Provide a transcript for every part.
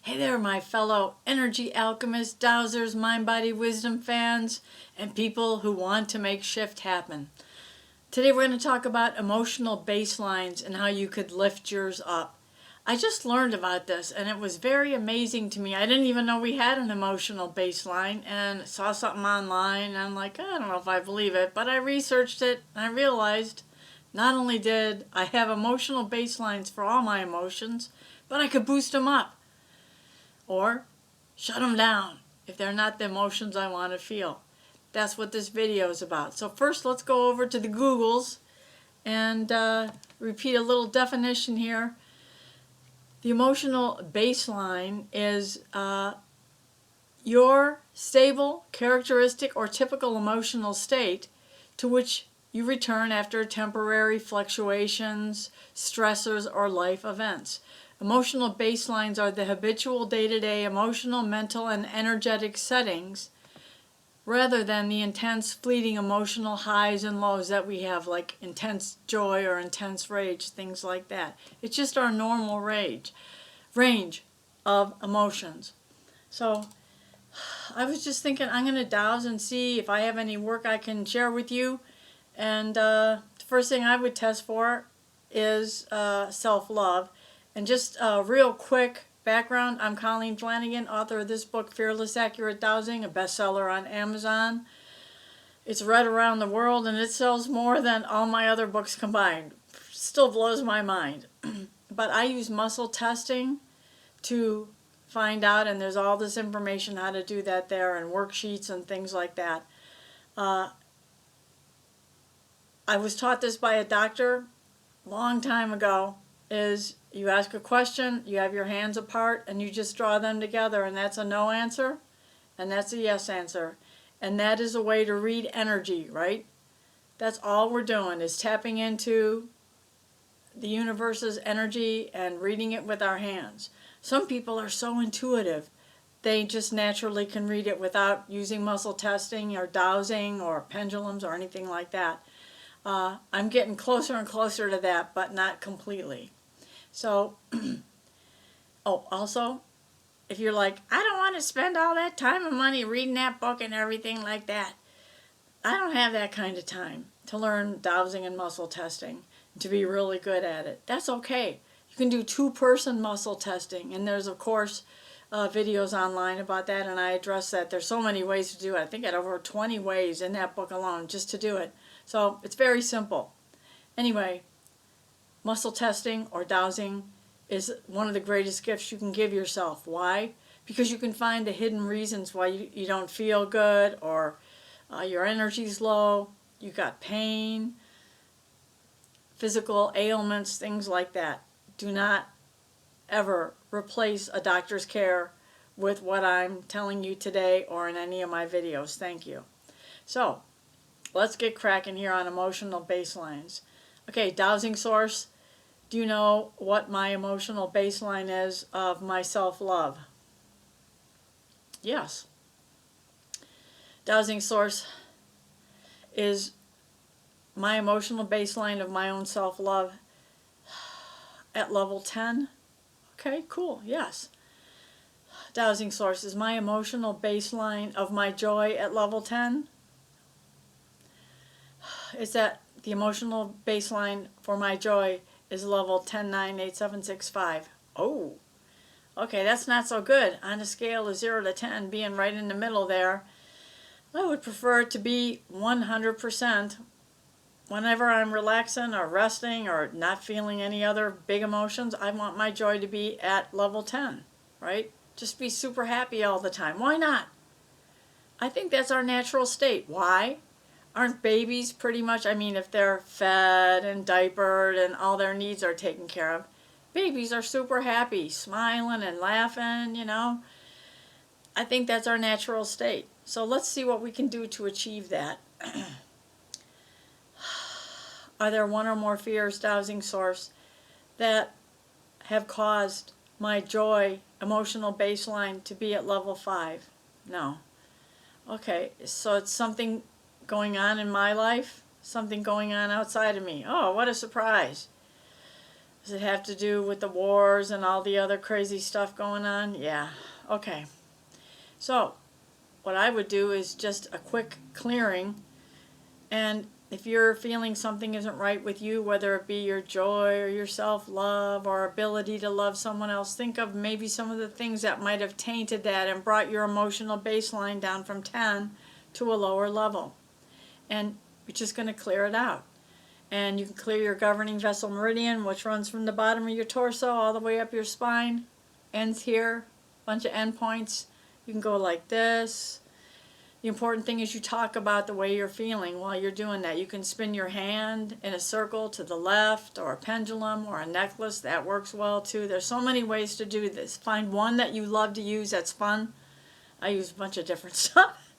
Hey there, my fellow energy alchemists, dowsers, mind, body, wisdom fans, and people who want to make shift happen. Today we're going to talk about emotional baselines and how you could lift yours up. I just learned about this and it was very amazing to me. I didn't even know we had an emotional baseline and saw something online and I'm like, I don't know if I believe it, but I researched it and I realized not only did I have emotional baselines for all my emotions, but I could boost them up. Or shut them down if they're not the emotions I want to feel. That's what this video is about. So first let's go over to the Googles and repeat a little definition here. The emotional baseline is your stable, characteristic, or typical emotional state to which you return after temporary fluctuations, stressors, or life events. Emotional baselines are the habitual day-to-day emotional, mental, and energetic settings rather than the intense, fleeting emotional highs and lows that we have, like intense joy or intense rage, things like that. It's just our normal range of emotions. So I was just thinking I'm going to douse and see if I have any work I can share with you. And the first thing I would test for is self-love. And just a real quick background, I'm Colleen Flanagan, author of this book, Fearless Accurate Dowsing, a bestseller on Amazon. It's read around the world and it sells more than all my other books combined. Still blows my mind. But I use muscle testing to find out, and there's all this information how to do that there and worksheets and things like that. I was taught this by a doctor long time ago, is you ask a question, you have your hands apart, and you just draw them together, and that's a no answer, and that's a yes answer. And that is a way to read energy, right? That's all we're doing, is tapping into the universe's energy and reading it with our hands. Some people are so intuitive, they just naturally can read it without using muscle testing or dowsing or pendulums or anything like that. I'm getting closer and closer to that, but not completely. So, oh, also, if you're like, I don't want to spend all that time and money reading that book and everything like that, I don't have that kind of time to learn dowsing and muscle testing, to be really good at it. That's okay. You can do two-person muscle testing, and there's, of course, videos online about that, and I address that. There's so many ways to do it. I think I had over 20 ways in that book alone just to do it. So it's very simple. Anyway, muscle testing or dowsing is one of the greatest gifts you can give yourself. Why? Because you can find the hidden reasons why you don't feel good, or your energy's low, you got pain, physical ailments, things like that. Do not ever replace a doctor's care with what I'm telling you today or in any of my videos. Thank you. So, let's get cracking here on emotional baselines. Okay, dowsing source. Do you know what my emotional baseline is of my self-love? Yes. Dowsing source is my emotional baseline of my own self-love at level 10. Okay, cool, yes. Dowsing source is my emotional baseline of my joy at level 10. Is that the emotional baseline for my joy is level 10,9,8,7,6,5. Oh, okay, that's not so good. On a scale of 0 to 10, being right in the middle there, I would prefer it to be 100%. Whenever I'm relaxing or resting or not feeling any other big emotions, I want my joy to be at level 10, right? Just be super happy all the time. Why not? I think that's our natural state. Why? Aren't babies pretty much, I mean, if they're fed and diapered and all their needs are taken care of, babies are super happy, smiling and laughing, you know. I think that's our natural state. So let's see what we can do to achieve that. Are there one or more fears, dowsing source, that have caused my joy emotional baseline to be at level 5? No. Okay, so it's something going on in my life, something going on outside of me. Oh, what a surprise. Does it have to do with the wars and all the other crazy stuff going on? Yeah. Okay. So, what I would do is just a quick clearing, and if you're feeling something isn't right with you, whether it be your joy or your self-love or ability to love someone else, think of maybe some of the things that might have tainted that and brought your emotional baseline down from 10 to a lower level. And you're just going to clear it out. And you can clear your governing vessel meridian, which runs from the bottom of your torso all the way up your spine, ends here, bunch of endpoints. You can go like this. The important thing is you talk about the way you're feeling while you're doing that. You can spin your hand in a circle to the left, or a pendulum, or a necklace. That works well too. There's so many ways to do this. Find one that you love to use that's fun. I use a bunch of different stuff.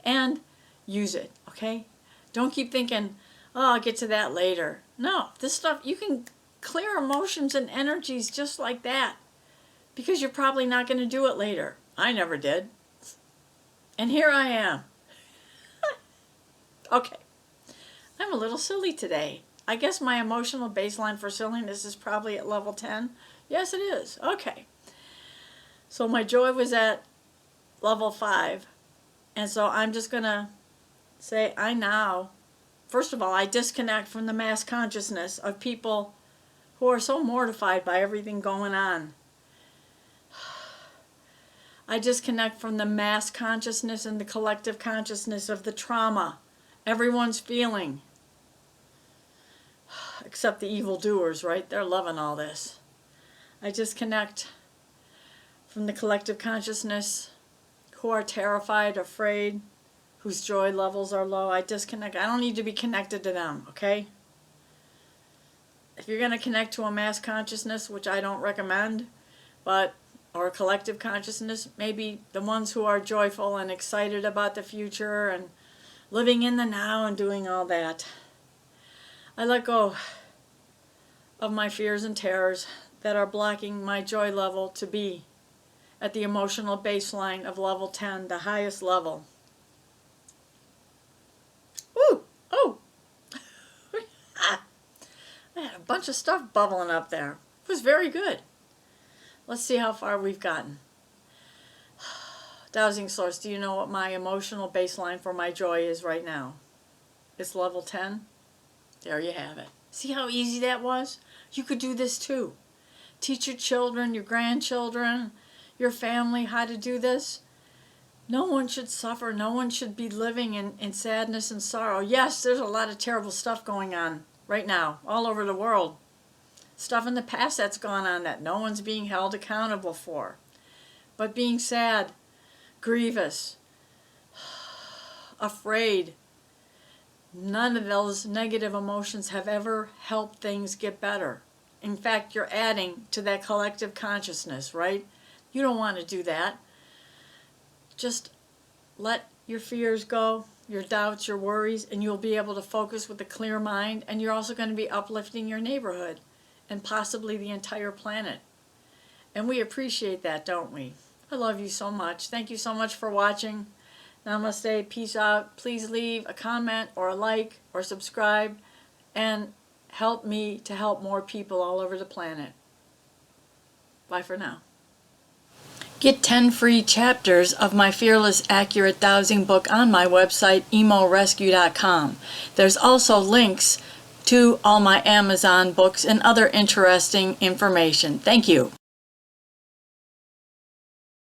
And use it, okay? Don't keep thinking, oh, I'll get to that later. No, this stuff, you can clear emotions and energies just like that, because you're probably not going to do it later. I never did. And here I am. Okay. I'm a little silly today. I guess my emotional baseline for silliness is probably at level 10. Yes, it is. Okay. So my joy was at level 5. And so I'm just going to say, first of all, I disconnect from the mass consciousness of people who are so mortified by everything going on. I disconnect from the mass consciousness and the collective consciousness of the trauma everyone's feeling. Except the evildoers, right? They're loving all this. I disconnect from the collective consciousness who are terrified, afraid, whose joy levels are low. I disconnect. I don't need to be connected to them, okay? If you're going to connect to a mass consciousness, which I don't recommend, or a collective consciousness, maybe the ones who are joyful and excited about the future and living in the now and doing all that. I let go of my fears and terrors that are blocking my joy level to be at the emotional baseline of level 10, the highest level. Woo! Oh! I had a bunch of stuff bubbling up there. It was very good. Let's see how far we've gotten. Dowsing source, do you know what my emotional baseline for my joy is right now? It's level 10. There you have it. See how easy that was? You could do this too. Teach your children, your grandchildren, your family how to do this. No one should suffer. No one should be living in sadness and sorrow. Yes, there's a lot of terrible stuff going on right now, all over the world. Stuff in the past that's gone on that no one's being held accountable for. But being sad, grievous, afraid, none of those negative emotions have ever helped things get better. In fact, you're adding to that collective consciousness, right? You don't want to do that. Just let your fears go, your doubts, your worries, and you'll be able to focus with a clear mind, and you're also going to be uplifting your neighborhood and possibly the entire planet. And we appreciate that, don't we? I love you so much. Thank you so much for watching. Namaste. Peace out. Please leave a comment or a like or subscribe and help me to help more people all over the planet. Bye for now. Get 10 free chapters of my Fearless Accurate Dowsing book on my website, emorescue.com. There's also links to all my Amazon books and other interesting information. Thank you.